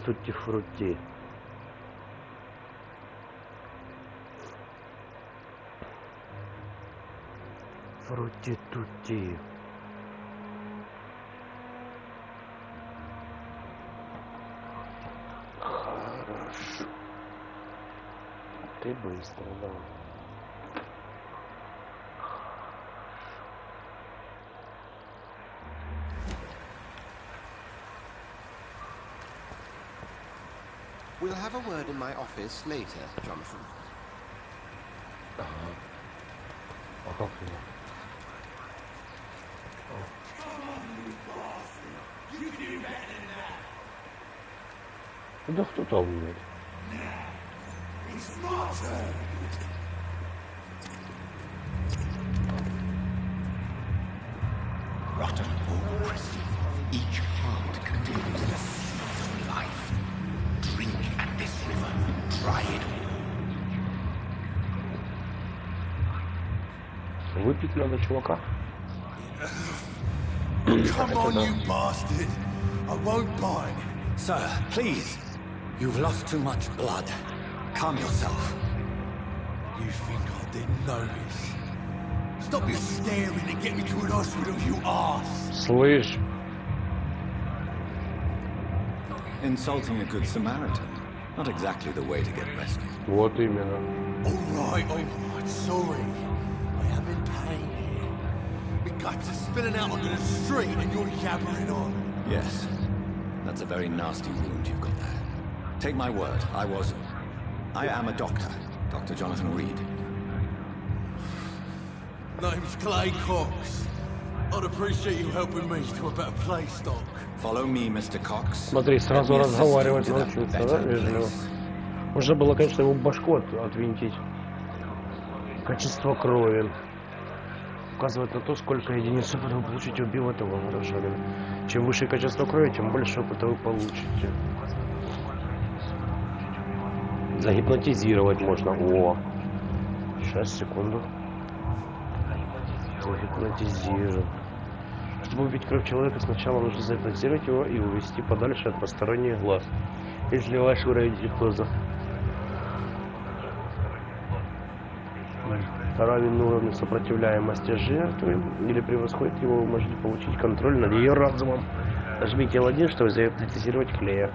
Тутти-фрутти. Фрутти-тутти. Хорошо. Ты быстро, да. We'll have a word in my office later, Jonathan. А как его? Да кто там умеет? Rotten old crystal. Each heart contains the source of life. Drink at this river. Try it. Выпить надо, чувака. Come on, you bastard! I won't bite. Sir, please. You've lost too much blood. Calm yourself. You think I didn't notice? Stop your staring and get me to an hospital, you arse! Слышь, Insulting a good Samaritan. Not exactly the way to get rescued. вот именно. All right, sorry. I am in pain here. My guts are spilling out onto the street and you're yabbering on. Yes. That's a very nasty wound you've got there. Take my word, I am a doctor. Dr. Jonathan Reed. Name's Clay Cox. I'd appreciate you helping me to a better place, Doc. Follow me, Mr. Cox. Смотри, сразу разговаривать научился, да, вежливо. Уже было, конечно, его башку отвинтить. Качество крови. Указывает на то, сколько единиц опыта вы получите, убив этого вражеского. Чем выше качество крови, тем больше опыта вы получите. Загипнотизировать можно. О! Сейчас, секунду. Загипнотизировать. Чтобы убить кровь человека, сначала нужно загипнотизировать его и увести подальше от посторонних глаз. Если ваш уровень гипноза равен уровню сопротивляемости жертвы или превосходит его, вы можете получить контроль над ее разумом. Нажмите L1, чтобы загипнотизировать Клея.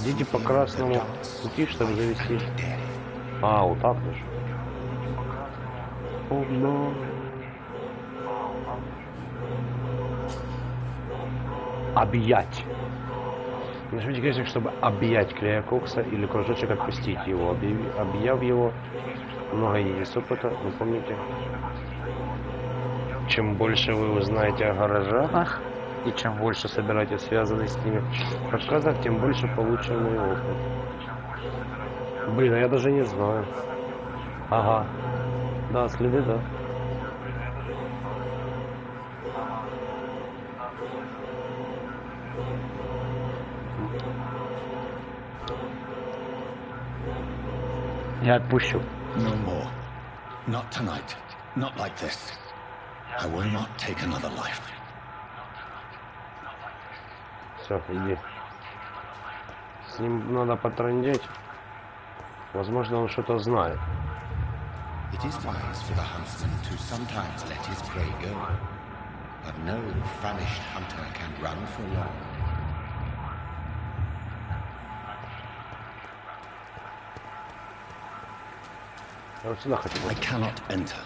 Идите по красному пути, чтобы завести. А, вот так даже. О, но... Объять. Нажмите крестик, чтобы объять Клея Кокса, или кружочек отпустить его. Объяв его, много единиц опыта, вы помните. Чем больше вы узнаете о горожанах, и чем больше собираете связанные с ними рассказов, тем больше полученный опыт. Блин, а я даже не знаю. Ага. Да, следы, да. Я отпущу. No more. Not tonight. Not like this. I will not take another life. Все, иди. С ним надо потрындеть. Возможно, он что-то знает. It is wise for the huntsman to sometimes let his prey go, but no famished hunter can run for long. Я вот сюда хочу. I cannot enter.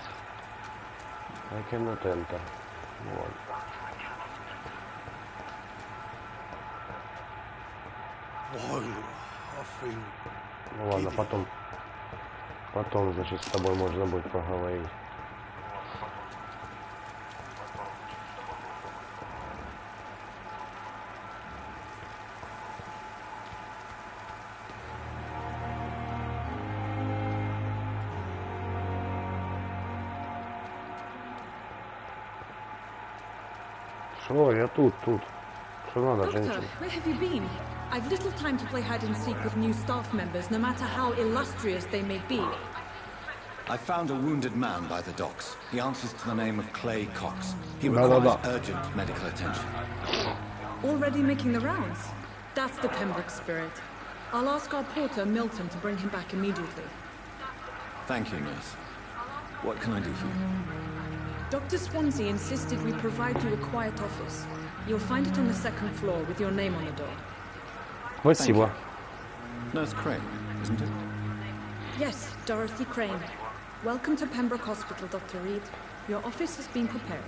I cannot enter. Вот. Ну ладно, потом, значит, с тобой можно будет поговорить. Что, я тут. что надо, Doctor, женщина. where have you been? I've little time to play hide and seek with new staff members, no matter how illustrious they may be. I found a wounded man by the docks. He answers to the name of Clay Cox. He Da, da, requires da. urgent medical attention. Already making the rounds? That's the Pembroke spirit. I'll ask our porter, Milton, to bring him back immediately. Thank you, nurse. What can I do for you? Dr. Swansea insisted we provide you a quiet office. You'll find it on the second floor with your name on the door. Спасибо. Nurse Crane, isn't it? Yes, Dorothy Crane. Welcome to Pembroke Hospital, Dr. Reed. Your office has been prepared.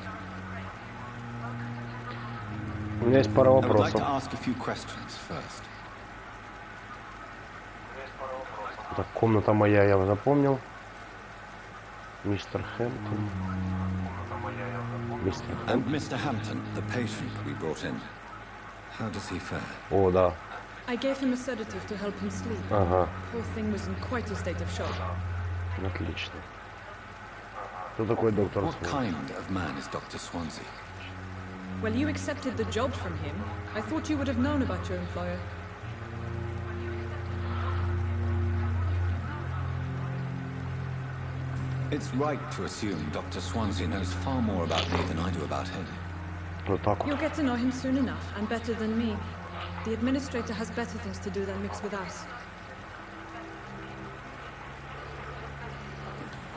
У меня есть пара I would like вопросов. to ask a few questions first. Так, комната моя, я запомнил. Мистер Хэмптон. Мистер And Хэмптон. Mr. Hampton, the patient we brought in. How does he fare? О, да. I gave him a sedative to help him sleep. Ага, Poor thing was in quite a state of shock. отлично. Кто такой доктор What Свон? kind of man is Dr. Swansea? Well, you accepted the job from him. I thought you would have known about your employer. It's right to assume Dr. Swansea knows far more about me than I do about him. Вот так You'll вот. get to know him soon enough, and better than me. The administrator has better things to do than mix with us.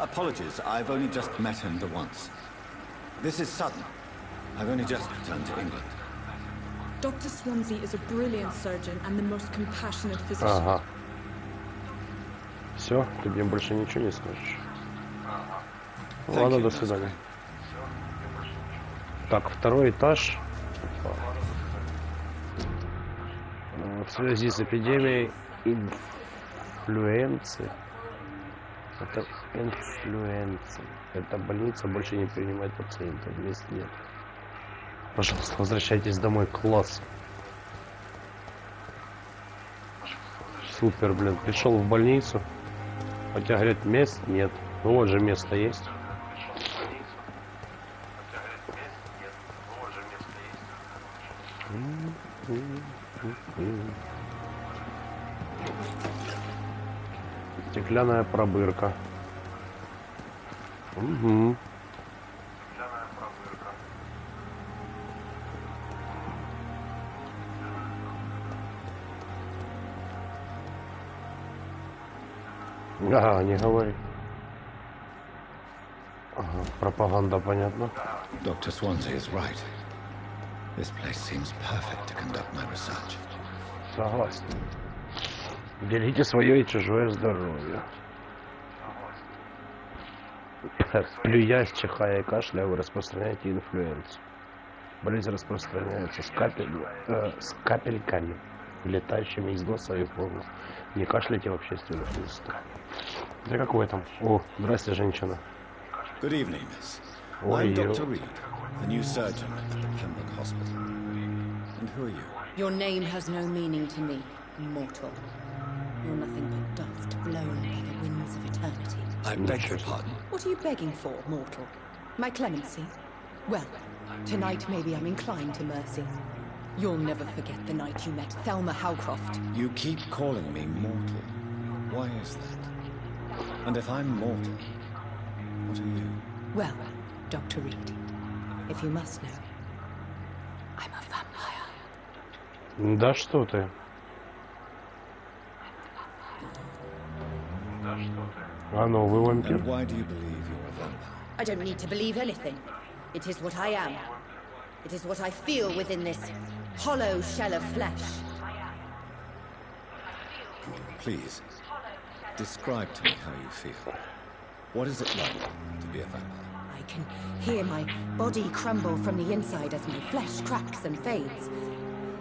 Apologies, I've only just met him the once. This is sudden. I've only just returned to England. Dr. Swansea is a brilliant surgeon and the most compassionate physician. Ага. Все, ты мне больше ничего не скажешь. Thank Ладно, you, до Nurse свидания. Crane. Так, второй этаж. В связи с эпидемией инфлюенции. Это инфлюенция. Эта больница больше не принимает пациентов. Мест нет. Пожалуйста, возвращайтесь домой. Класс. Супер, блин. Пришел в больницу. Хотя, говорят, мест нет. Ну вот же место есть. Стеклянная пробырка. Угу. Ага, не говори. Ага, пропаганда, понятно. Dr. Swansea is right. This place seems perfect to conduct my research. Согласен. Берите свое и чужое здоровье. Плюясь, чихая и кашляя, вы распространяете инфлюенцию. Болезнь распространяется с капельками, летающими из носа и в горло. Не кашляйте в общественных местах. Да как в этом? О, здрасте, женщина. Good evening, miss. Who are I'm you? Dr. Reed, the new surgeon at the Pembroke Hospital. And who are you? Your name has no meaning to me, mortal. You're nothing but dust blown by the winds of eternity. I beg your pardon. What are you begging for, mortal? My clemency? Well, tonight maybe I'm inclined to mercy. You'll never forget the night you met Thelma Howcroft. You keep calling me mortal. Why is that? And if I'm mortal, what are you? Well, Dr. Reed, if you must know, I'm a vampire. Да что ты? А ну, вы вампир? And why do you believe you're a vampire? I don't need to believe anything. It is what I am. It is what I feel within this hollow shell of flesh. Please, describe to me how you feel. What is it like to be a vampire? I can hear my body crumble from the inside as my flesh cracks and fades.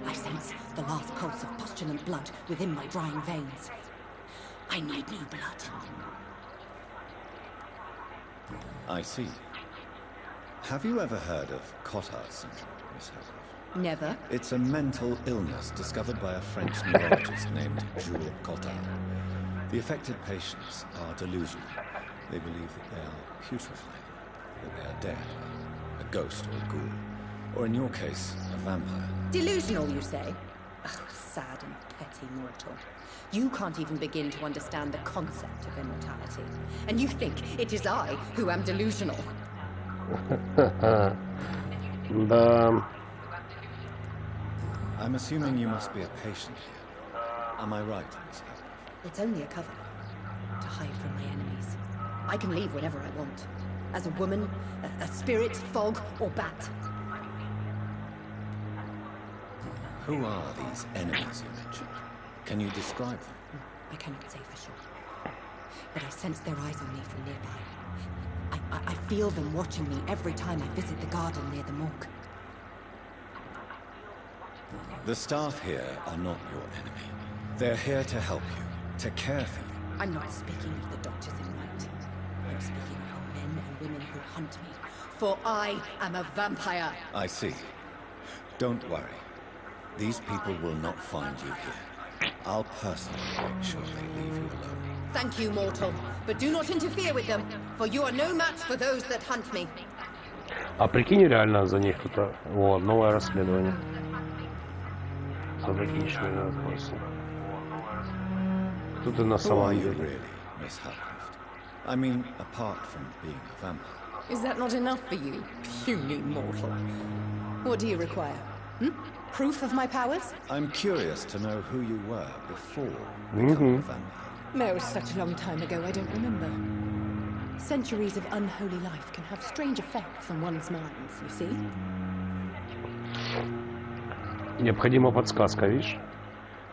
I sense the last pulse of postulant blood within my drying veins. I need new blood. I see. Have you ever heard of Cotard syndrome, Miss Howcroft? Never. It's a mental illness discovered by a French neurologist named Jules Cotard. The affected patients are delusional. They believe that they are putrefying, that they are dead, a ghost or a ghoul, or in your case, a vampire. Delusional, you say? Oh, sad and petty mortal. You can't even begin to understand the concept of immortality. And you think it is I who am delusional. Да. I'm assuming you must be a patient here. Am I right, Miss Howard? It's only a cover. To hide from my enemies. I can leave whenever I want. As a woman, a spirit, fog, or bat. Who are these enemies you mentioned? Can you describe them? I cannot say for sure. But I sense their eyes on me from nearby. I feel them watching me every time I visit the garden near the morgue. The staff here are not your enemy. They're here to help you, to care for you. I'm not speaking of the doctors in white. I'm speaking of the men and women who hunt me. For I am a vampire. I see. Don't worry. These people will not find you here. I'll personally make sure they leave you alone. Thank you, mortal. But do not interfere with them, for you are no match for those that hunt me. А прикинь, реально за них кто-то... Вот, новое расследование. Загадичные вопросы. Кто ты на Who are самом you деле? really, Miss Hutcroft? I mean, apart from being a vampire. Is that not enough for you, puny mortal? What do you require? Proof of my powers? I'm curious to know who you were before becoming a vampire. No, it was such a long time ago, I don't remember. Centuries of unholy life can have strange effects on one's minds, you see? Необходима подсказка, видишь?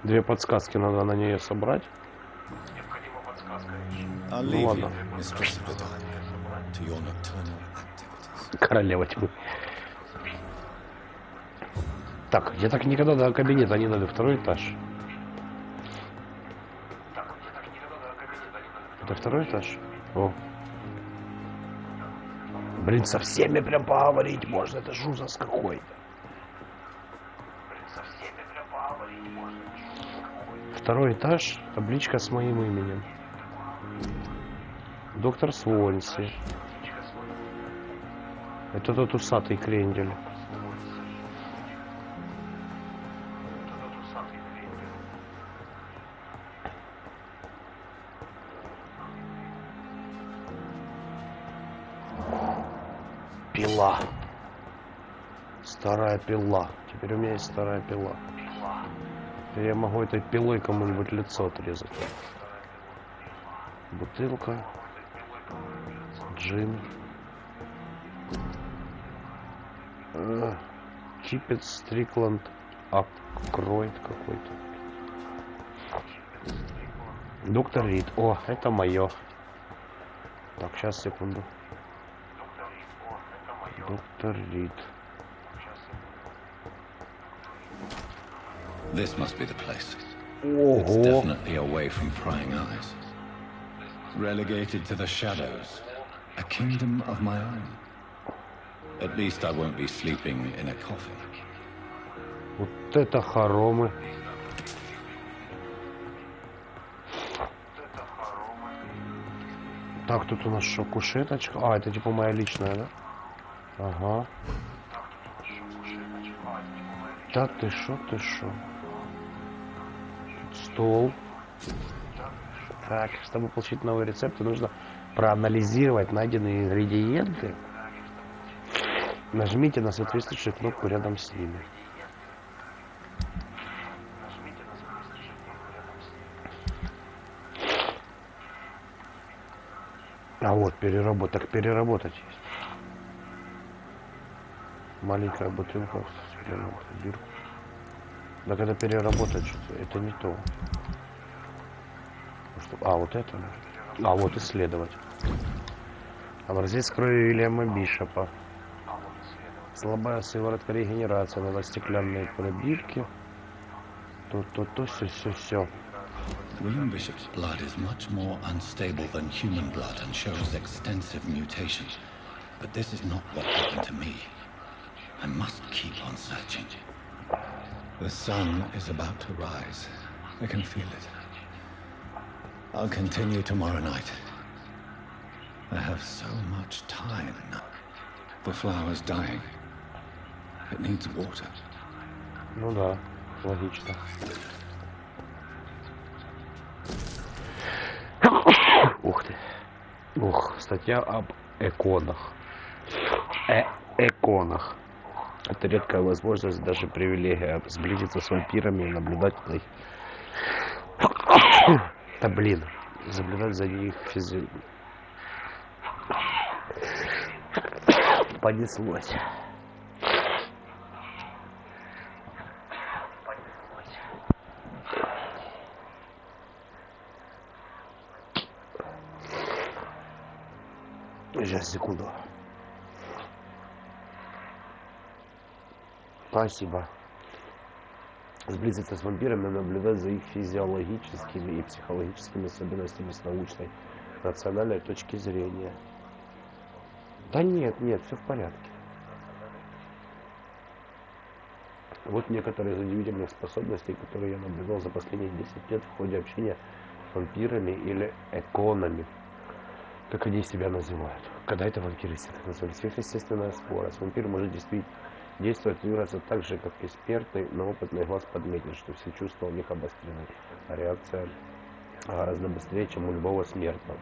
2 подсказки надо на нее собрать. I'll Ну leave you, ладно. Mistress of the Dark, to your nocturnal activities. Королева тьмы. Так, я так никогда до кабинета не дойду. 2-й этаж. Это 2-й этаж? О. Блин, со всеми прям поговорить можно. Это ж ужас какой-то. 2-й этаж. Табличка с моим именем. Доктор Свонси. Это тот усатый крендель. Пила. Старая пила. Теперь у меня есть старая пила. Теперь я могу этой пилой кому-нибудь лицо отрезать. Бутылка. Джин. Чипец, Стрикланд. Акроид какой-то. Доктор Рид. О, это мое. Так, сейчас, секунду. Доктор Рид. This must be the place. Ого. It's definitely away from prying eyes. Relegated to the shadows. A kingdom of my own. At least I won't be sleeping in a coffin. Вот это хоромы. Так, тут у нас что, кушеточка? А, это типа моя личная, да? Ага. Да ты шо, ты шо? Тут стол. Так, чтобы получить новые рецепты, нужно проанализировать найденные ингредиенты. Нажмите на соответствующую кнопку рядом с ними. А вот переработать. Так переработать есть. Маленькая бутылка. Бирку. Так это переработать что-то. Это не то. А, вот это. А, вот исследовать. Образец крови Вильяма Бишопа. Слабая сыворотка регенерации. Надо стеклянные пробирки. То, все. William Bishop's blood is much more unstable than human blood and shows extensive mutations. But this is not what happened to me. I must keep on searching. The sun is about to rise. I can feel it. I'll continue tomorrow night. I have so much time now. The flower's dying. It needs water. Ну да, логично. Ух ты. Ух, статья об эконах. Эконах. Это редкая возможность, даже привилегия, сблизиться с вампирами и наблюдать за их... Да блин, наблюдать за них Понеслось. Сейчас, секунду. Спасибо. Сблизиться с вампирами, наблюдать за их физиологическими и психологическими особенностями с научной, рациональной точки зрения. Да нет, все в порядке. Вот некоторые из удивительных способностей, которые я наблюдал за последние 10 лет в ходе общения с вампирами или эконами, как они себя называют. Когда это вампиры себя называют. Сверхъестественная скорость. Вампир может действовать и двигаться так же, как экспертный, но опытный глаз подметил, что все чувства у них обострены, а реакция гораздо быстрее, чем у любого смертного.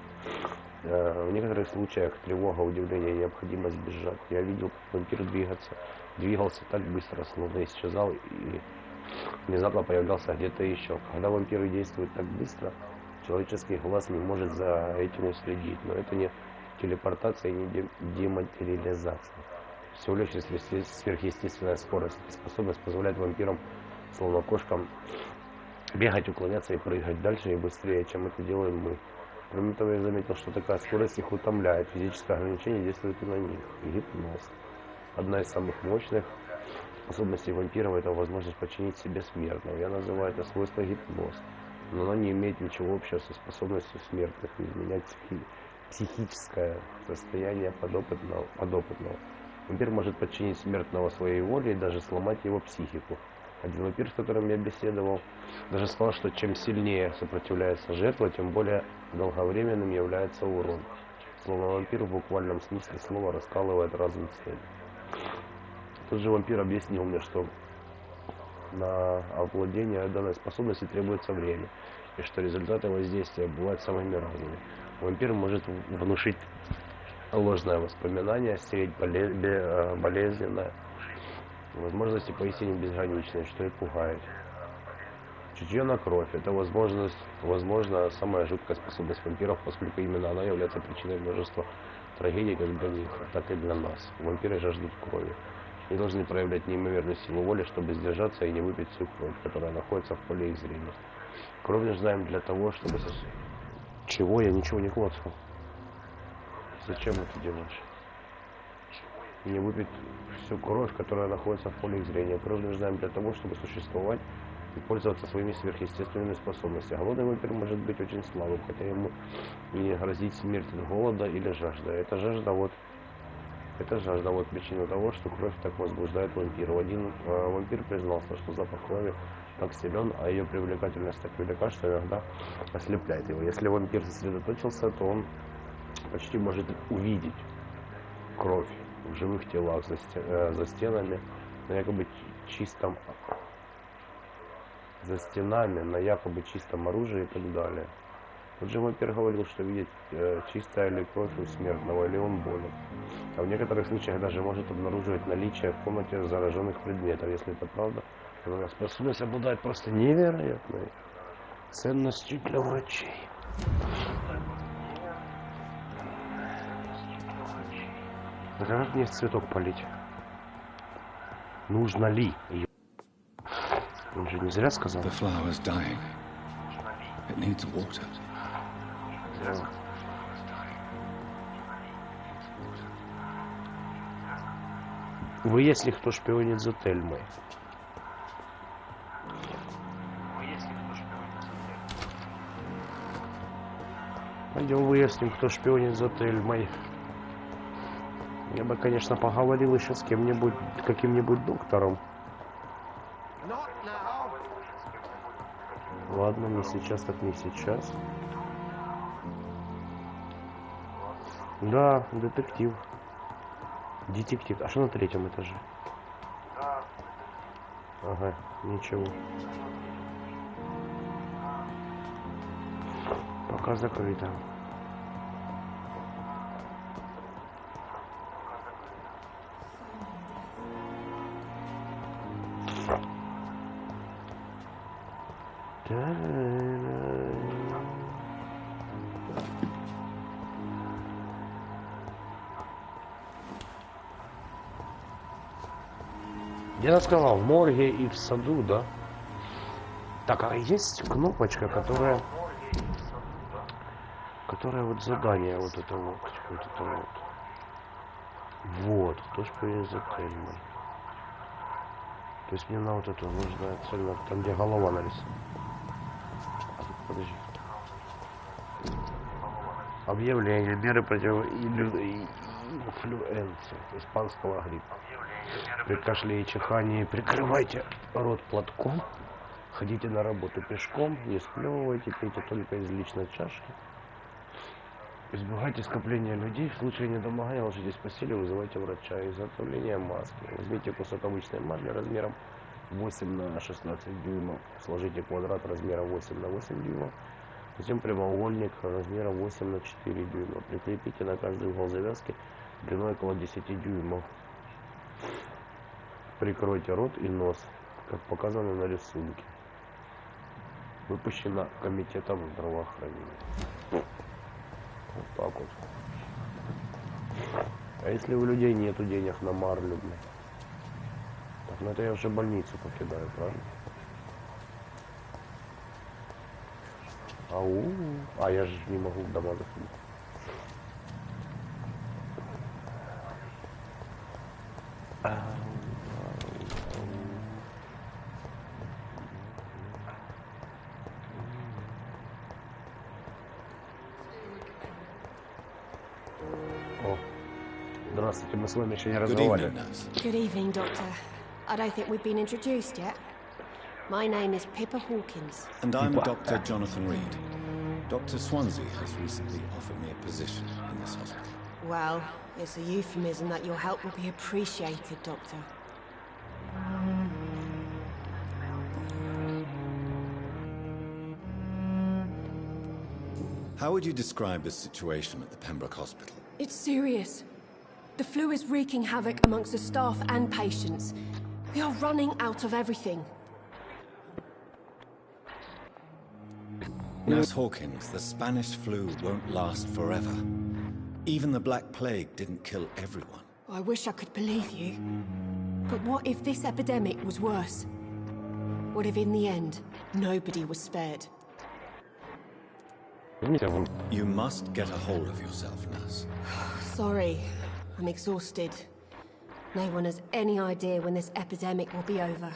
В некоторых случаях тревога, удивление, необходимость бежать. Я видел, как вампир двигался так быстро, словно исчезал и внезапно появлялся где-то еще. Когда вампиры действуют так быстро, человеческий глаз не может за этим уследить. Но это не телепортация и не дематериализация. Всего лишь сверхъестественная скорость. Способность позволяет вампирам, словно кошкам, бегать, уклоняться и прыгать дальше и быстрее, чем это делаем мы. Кроме того, я заметил, что такая скорость их утомляет. Физическое ограничение действует и на них. Гипноз. Одна из самых мощных способностей вампиров — это возможность подчинить себе смертного. Я называю это свойство гипноз. Но оно не имеет ничего общего со способностью смертных изменять психическое состояние подопытного. Вампир может подчинить смертного своей воле и даже сломать его психику. Один вампир, с которым я беседовал, даже сказал, что чем сильнее сопротивляется жертва, тем более долговременным является урон. Словно вампир в буквальном смысле слова раскалывает разум цели. Тот же вампир объяснил мне, что на овладение данной способности требуется время, и что результаты воздействия бывают самыми разными. Вампир может внушить ложное воспоминание, стереть болезненное. Возможности поистине безграничные, что и пугает. Чутье на кровь — это возможно, самая жуткая способность вампиров, поскольку именно она является причиной множества трагедий как для них, так и для нас. Вампиры жаждут крови. Они должны проявлять неимоверную силу воли, чтобы сдержаться и не выпить всю кровь, которая находится в поле их зрения. Кровь нуждаем для того, чтобы... Чего? Я ничего не клацал. Зачем это делаешь? Не выпить всю кровь, которая находится в поле их зрения. Кровь нуждаем для того, чтобы существовать и пользоваться своими сверхъестественными способностями. Голодный вампир может быть очень слабым, хотя ему не грозит смерть от голода или жажда. Это жажда вот причина того, что кровь так возбуждает вампира. Один вампир признался, что запах крови так силен, а ее привлекательность так велика, что иногда ослепляет его. Если вампир сосредоточился, то он почти может увидеть кровь в живых телах за стенами, на якобы чистом за стенами, на якобы чистом оружии и так далее. Тот же вампир говорил, что видит, чистая ли кровь у смертного, или он болен. А в некоторых случаях даже может обнаруживать наличие в комнате зараженных предметов. Если это правда, то у нас способность обладает просто невероятной ценностью для врачей. А как мне цветок полить? Нужно ли? Он же не зря сказал. The flower's dying. It needs water. Зря. Выясни, кто шпионит за Тельмой. Пойдем выясним, кто шпионит за Тельмой. Я бы, конечно, поговорил еще с кем-нибудь, каким-нибудь доктором. Ладно, не сейчас, так не сейчас. Да, детектив. А что на 3-м этаже? Ага, ничего. Пока закрыто. Я сказал, в морге и в саду, да? Так, а есть кнопочка, которая вот задание, вот это вот. Вот, кто ж поедет за Тельмой. То есть мне на вот эту нужна цель, там где голова нарисована. Подожди. Объявление, меры против инфлюенции, испанского гриппа. При кашле и чихании прикрывайте рот платком. Ходите на работу пешком, не сплевывайте, пейте только из личной чашки. Избегайте скопления людей. В случае недомогания ложитесь в постели, вызывайте врача. Изготовление маски. Возьмите кусок обычной марли размером 8 на 16 дюймов. Сложите квадрат размера 8 на 8 дюймов. Затем прямоугольник размером 8 на 4 дюйма. Прикрепите на каждый угол завязки длиной около 10 дюймов. Прикройте рот и нос, как показано на рисунке. Выпущено комитетом здравоохранения. Вот так вот. А если у людей нету денег на марлю, блин? Так, ну это я уже больницу покидаю, правильно? А я же не могу в дома заходить. О, здравствуйте, мы с вами еще не разговаривали. Good evening, Doctor. I don't think we've been introduced yet. My name is Pippa Hawkins. And I'm Dr. Jonathan Reed. Dr. Swansea has recently offered me a position in this hospital. Well, it's a euphemism that your help will be appreciated, Doctor. How would you describe the situation at the Pembroke Hospital? It's serious. The flu is wreaking havoc amongst the staff and patients. We are running out of everything. Nurse Hawkins, the Spanish flu won't last forever. Even the Black Plague didn't kill everyone. I wish I could believe you. But what if this epidemic was worse? What if in the end, nobody was spared? You must get a hold of yourself, nurse. Sorry, I'm exhausted. No one has any idea when this epidemic will be over.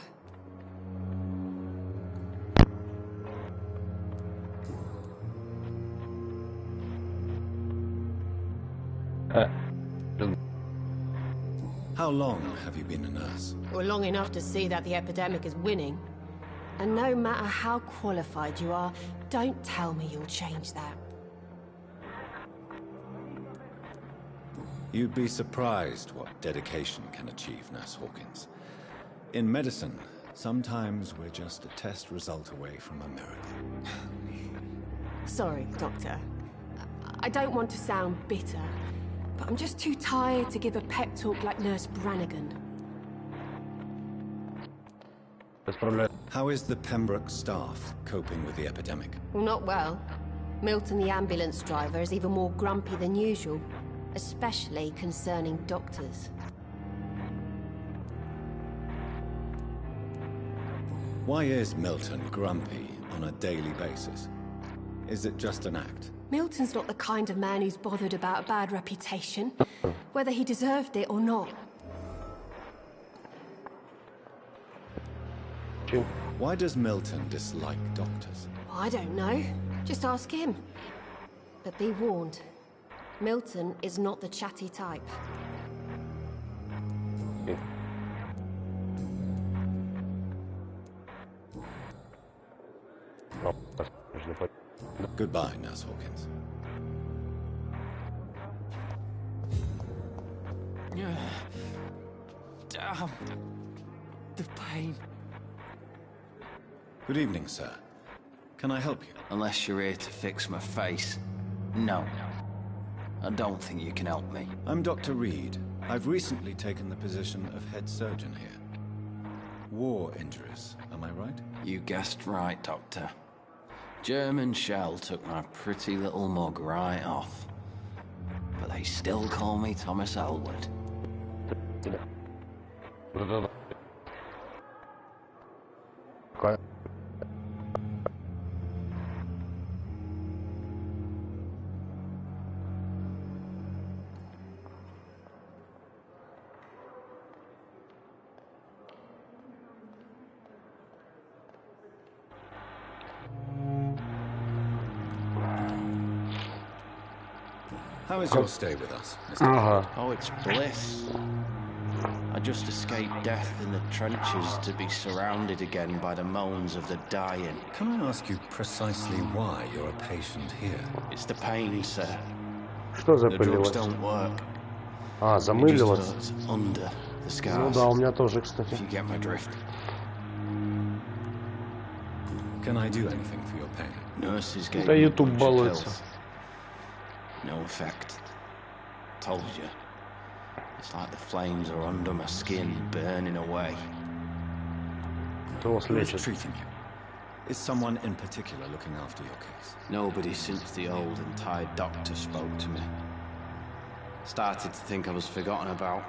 How long have you been a nurse? Well, long enough to see that the epidemic is winning. And no matter how qualified you are, don't tell me you'll change that. You'd be surprised what dedication can achieve, Nurse Hawkins. In medicine, sometimes we're just a test result away from a miracle. Sorry, Doctor. I don't want to sound bitter, but I'm just too tired to give a pep talk like Nurse Brannigan. How is the Pembroke staff coping with the epidemic? Well, not well. Milton, the ambulance driver, is even more grumpy than usual, especially concerning doctors. Why is Milton grumpy on a daily basis? Is it just an act? Milton's not the kind of man who's bothered about a bad reputation, whether he deserved it or not. Why does Milton dislike doctors? I don't know. Just ask him. But be warned, Milton is not the chatty type. Goodbye, Nurse Hawkins. Damn. The pain. Good evening, sir. Can I help you? Unless you're here to fix my face. No. I don't think you can help me. I'm Dr. Reed. I've recently taken the position of head surgeon here. War injuries, am I right? You guessed right, Doctor. German shell took my pretty little mug right off. But they still call me Thomas Elwood. How is your stay with us, Mr. Oh, it's bliss. I just escaped death in the trenches to be surrounded again by the moans of the dying. Can I ask you precisely why you're a patient here? It's the pain, sir. Что The drugs запылилось? don't work. А, It just замылилось. hurts under the Ну scars. да, у меня тоже, If кстати. you get my drift. Can I do anything for your pain? Nurses gave Да me a YouTube bunch of балуется. pills. No effect. Told you. It's like the flames are under my skin, burning away. Кто вас Who is лечит? treating you? Is someone in particular looking after your case? Nobody since the old and tired doctor spoke to me. Started to think I was forgotten about.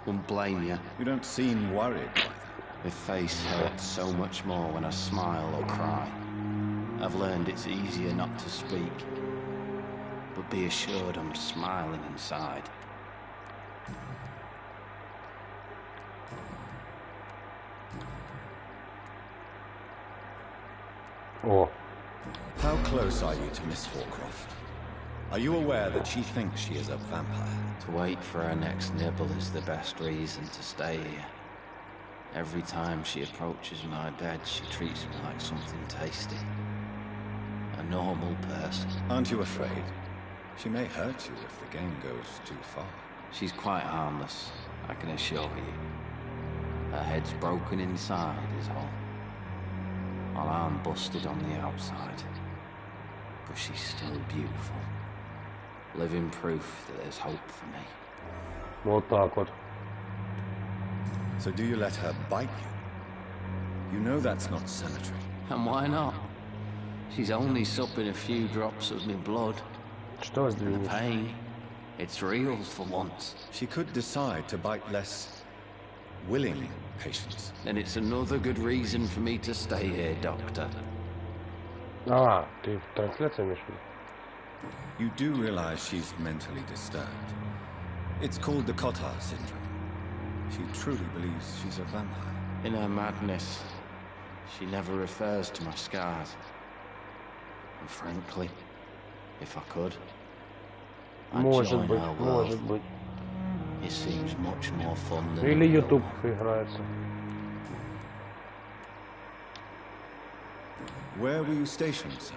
Wouldn't blame you. You don't seem worried by that. My face hurts so much more when I smile or cry. I've learned it's easier not to speak. But be assured I'm smiling inside. О, How close are you to Miss Horcroft? Are you aware that she thinks she is a vampire? To wait for her next nibble is the best reason to stay here. Every time she approaches my bed, she treats me like something tasty. A normal person. Aren't you afraid? She may hurt you if the game goes too far. She's quite harmless, I can assure you. Her head's broken inside is all. While I'm busted on the outside. But she's still beautiful. Living proof that there's hope for me. вот так вот. So do you let her bite you? You know that's not sanitary. And why not? She's only supping a few drops of my blood. Что And the сдвинешь? pain, it's real for once. She could decide to bite less willing patients. Then it's another good reason for me to stay here, Doctor. А, ты в трансляции имеешь в виду? You do realize she's mentally disturbed. It's called the Cotard syndrome. She truly believes she's a vampire. In her madness, she never refers to my scars. And frankly, if I could, I'd Может join быть, her world. может быть. It seems much more fun than Или the real YouTube one. играется. Where were you stationed, sir?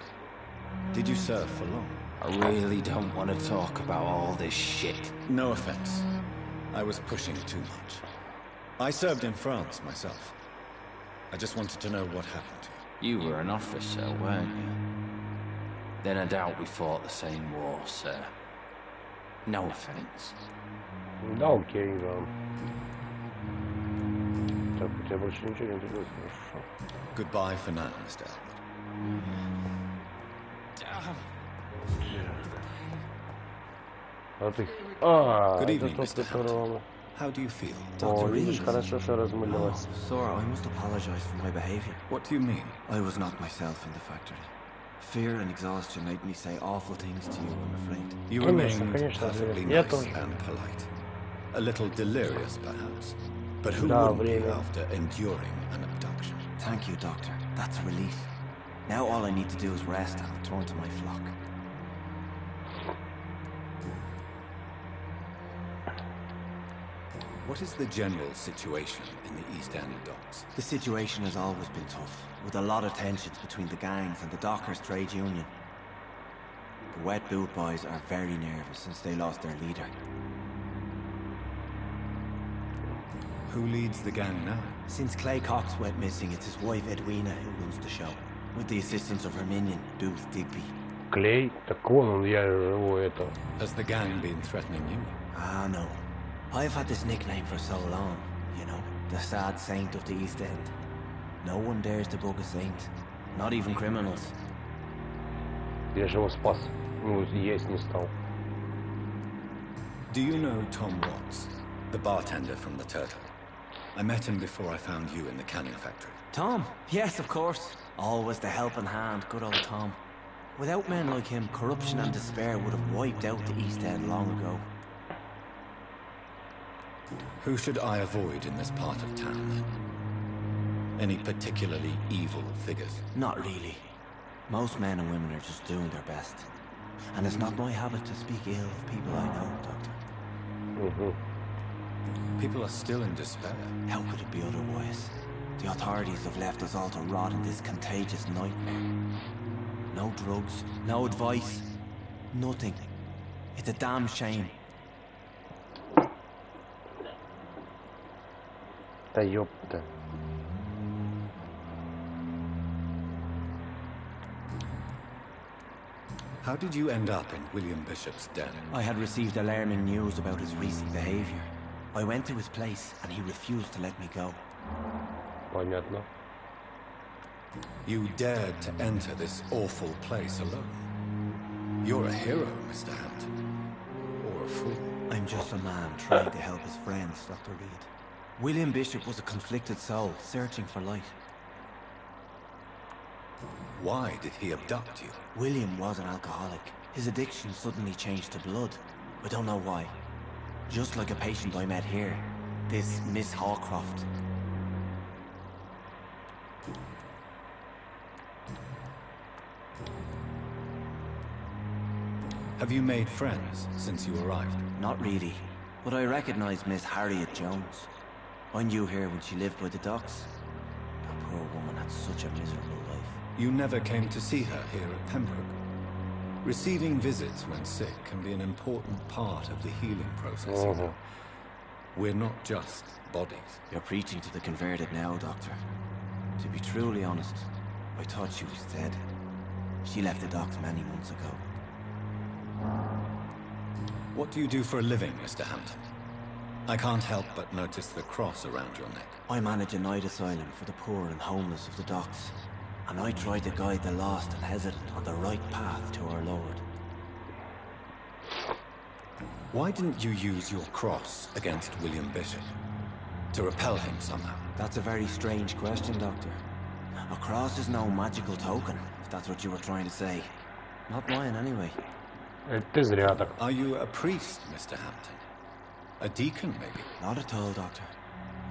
Did you serve for long? I really don't want to talk about all this shit. No offense. I was pushing too much. I served in France myself. I just wanted to know what happened to you. You were an officer, weren't you? Then I doubt we fought the same war, sir. No offense. Да, окей, да. Так, у тебя больше ничего не интересно. Хорошо. Goodbye for now, Mr. Elwood. А ты... А, Good это evening, тот, Mr. которого... How do you feel? О, видишь, хорошо, что размылилось. Sir, I must apologize for my behavior. What do you mean? I was not myself in the factory. Fear and exhaustion made me say awful things to you, I'm afraid. You Конечно, remained конечно, perfectly я nice тоже. and polite. A little delirious, perhaps. But who Да, wouldn't be время. after enduring an abduction? Thank you, Doctor. That's a relief. Now all I need to do is rest and return to my flock. What is the general situation in the East End docks? The situation has always been tough, with a lot of tensions between the gangs and the Dockers Trade Union. The Wet Boot Boys are very nervous since they lost their leader. Who leads the gang now? Since Clay Cox went missing, it's his wife Edwina who runs the show, with the assistance of her minion, Booth Digby. Клей? Так он, я его это... Has the gang been threatening you? Ah, no. I've had this nickname for so long, you know, the sad saint of the East End. No one dares to bug a saint, not even criminals. Я же его спас. Ну, есть не стал. Do you know Tom Watts, the bartender from the Turtle? I met him before I found you in the canning factory. Tom? Yes, of course. Always the helping hand, good old Tom. Without men like him, corruption and despair would have wiped out the East End long ago. Who should I avoid in this part of town, then? Any particularly evil figures? Not really. Most men and women are just doing their best. And it's not my habit to speak ill of people I know, Doctor. People are still in despair. How could it be otherwise? The authorities have left us all to rot in this contagious nightmare. No drugs, no advice, nothing. It's a damn shame. Да ёпта. How did you end up in William Bishop's den? I had received alarming news about his recent behavior. I went to his place and he refused to let me go. Понятно. You dared to enter this awful place alone. You're a hero, Mr. Hampton. Or a fool. I'm just a man trying to help his friends, Dr. Reed. William Bishop was a conflicted soul, searching for light. Why did he abduct you? William was an alcoholic. His addiction suddenly changed to blood. I don't know why. Just like a patient I met here. This Miss Hawcroft. Have you made friends since you arrived? Not really. But I recognize Miss Harriet Jones. I knew her when she lived by the docks. That poor woman had such a miserable life. You never came to see her here at Pembroke. Receiving visits when sick can be an important part of the healing process. You know. We're not just bodies. You're preaching to the converted now, Doctor. To be truly honest, I thought she was dead. She left the docks many months ago. What do you do for a living, Mr. Hampton? I can't help but notice the cross around your neck. I manage a night asylum for the poor and homeless of the docks. And I try to guide the lost and hesitant on the right path to our Lord. Why didn't you use your cross against William Bishop? To repel him somehow? That's a very strange question, Doctor. A cross is no magical token, if that's what you were trying to say. Not mine, anyway. Ты зря так. Are you a priest, Mr. Hampton? A deacon, maybe? Not at all, Doctor.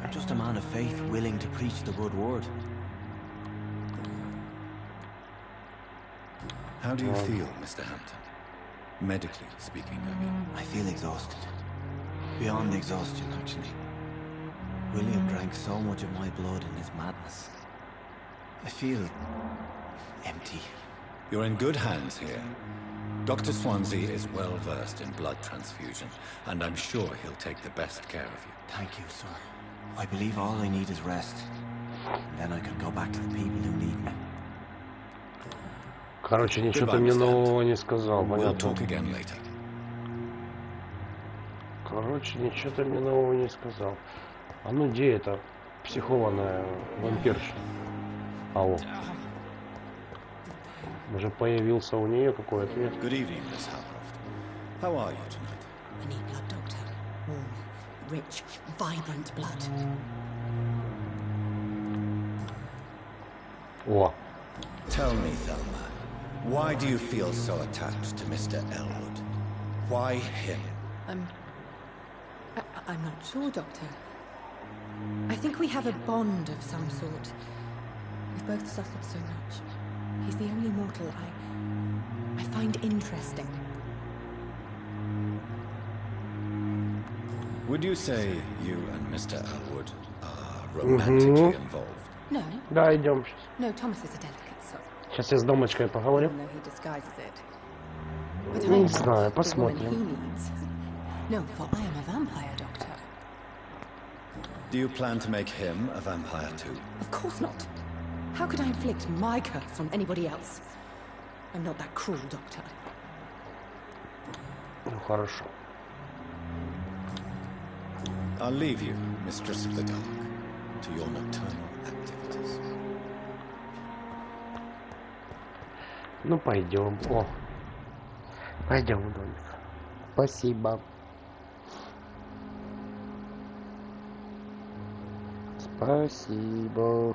I'm just a man of faith willing to preach the good word. How do you feel, Mr. Hampton? Medically speaking, I mean. I feel exhausted. Beyond exhaustion, actually. William drank so much of my blood in his madness. I feel empty. You're in good hands here. Dr. Swansea is well versed in blood transfusion, and I'm sure he'll take the best care of you. Thank you, sir. I believe all I need is rest. And then I can go back to the people who need me. Короче, ничего ты мне нового не сказал, We'll понятно? talk again later. Короче, ничего ты мне нового не сказал. А ну где это психованная вампирша? Алло. Уже появился у нее какой ответ. Good evening, Miss Howcroft. How are you tonight? I need blood, Doctor. Warm, rich, vibrant blood. О. Tell me, Thelma, why do you feel so attached to Mr. Elwood? Why him? I'm not sure, Doctor. I think we have a bond of some sort. We've both suffered so much. He's the only mortal I find interesting. Would you say you and Mr. Elwood are romantically involved? No. Да, идем сейчас. No, Thomas is a delicate soul. Сейчас я с Домочкой поговорю. Even though he disguises it. But I Не am знаю, the woman he посмотрим. needs. No, for I am a vampire, Doctor. Do you plan to make him a vampire too? Of course not. How could I inflict my curse on anybody else? I'm not that cruel, Doctor. Ну, хорошо. I'll leave you, Mistress of the Dark, to your nocturnal activities. Ну, пойдем. О, пойдем в домик. Спасибо. Спасибо.